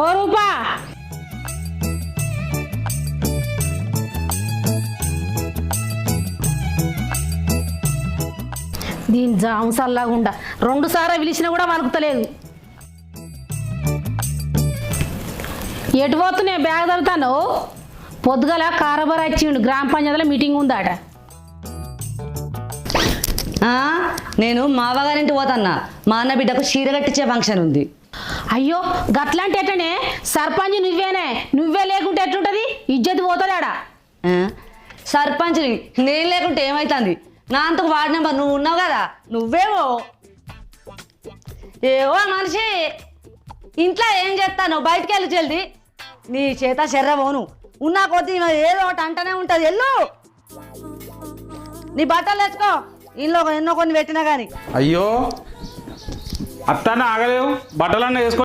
ఓ రూపా దీని జాము సల్లాగుండా 2 సార్లు పిలిచినా కూడా వణుకుతలేదు. ఎటు పోతున్నాయి బ్యాగ్ తరుగుతాను? పొద్దుగల కారబార్ వచ్చిండు, గ్రామ పంచాయతీలో మీటింగ్ ఉందాట. నేను మావగారింటి పోతాన్నా. మా అన్న బిడ్డకు చీర కట్టించే ఫంక్షన్ ఉంది. అయ్యో గట్లాంటి ఎట్టనే? సర్పంచ్ నువ్వేనే, నువ్వే లేకుంటే ఎట్లుంటది? ఇజ్జత్ పోతుంది ఆడ. సర్పంచ్ని నేను లేకుంటే ఏమవుతుంది? నా అంతకు వార్డు నెంబర్ నువ్వు ఉన్నావు కదా, నువ్వేమో ఏవో మనిషి ఇంట్లో ఏం చేస్తాను, బయటికి వెళ్ళి చెల్ది. నీ చేత శర్ర పోను, ఉన్నా కొద్ది ఏదో ఒకటి అంటనే ఉంటుంది. ఎల్లు నీ బట్టలు తెచ్చుకో, ఇంట్లో ఎన్నో కొన్ని పెట్టినా కానీ. అయ్యో అత్తానే ఆగలేవు, బట్టలన్నీ వేసుకో.